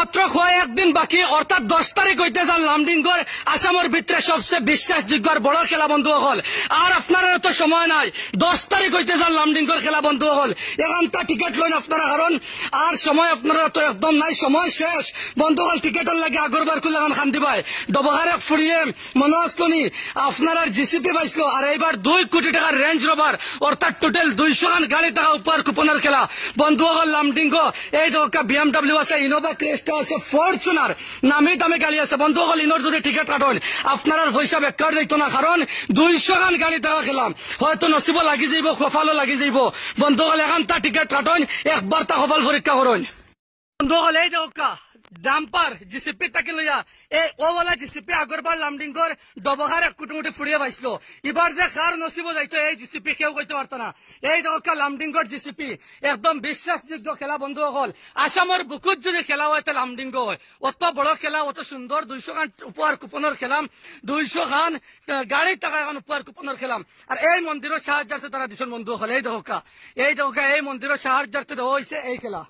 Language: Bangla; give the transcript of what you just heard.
মাত্র কয়েকদিন বাকি, অর্থাৎ 10 তারিখ হইতে যান লামডিংগর আসামের ভিতরে সবচেয়ে বিশ্বাসযোগ্য আর বড় খেলা বন্ধু হল। আর আপনারা তো সময় নাই, 10 তারিখ হইতে যান লামডিংগর খেলা বন্ধু হল। এখানটা টিকিট লইন আপনারা, কারণ আর সময় আপনারা তো একদম নাই, সময় শেষ বন্ধু হল। টিকিটের লাগে আগরবার খুলে এখন খান্দি পাই ডবহারে ফুরিয়ে মনে আসলনি আপনারা জিসিপি পাইছিল। আর এইবার 2 কোটি টাকার রেঞ্জ রোভার, অর্থাৎ টোটাল 200 খান গাড়ি টাকা উপহার কুপনের খেলা বন্ধু হল লামডিংগ। এই দরকার বিএমডব্লিউ আছে, ইনোভা ক্রেস্টা আছে, ফরচুনার নামি দামি গাড়ি আছে বন্ধু হল। ইনোর যদি টিকিট কাটেন আপনার পয়সা বেকার যাইতো না, কারণ 200 খান গাড়ি টাকা খেলাম, হয়তো নসিব লাগি যাইব, কপালও লাগি যাইব বন্ধু হল। এখন তা টিকিট কাটেন, একবার তা কপাল পরীক্ষা করেন বন্ধু হল। এই দরকার ডাম্পার জিসিপি তাকে লইয়া এই ওলা জিসিপি আগরবার লামডিংগর ডবহার 1 কোটি মুটি ফুরিয়ে পাইছিল। এবার যে কার নসিব যাইতো এই জিসিপি কেউ কইতে পারত না। এই দরকার লামডিংগর জিসিপি একদম বিশ্বাসযোগ্য খেলা বন্ধু হল। আসামের বুকুত যদি খেলা হয় তাহলে লামডিংগ হয়। অত বড় খেলা, অত সুন্দর 200 খান উপহার কুপনের খেলাম, 200 খান গাড়ি টাকা এখন উপহার কুপনের খেলাম। আর এই মন্দিরের সাহায্যার্থে তারা দিশন বন্ধু হল। এই দরকার এই মন্দিরের সাহায্যার্থে দেওয়া হয়েছে এই খেলা।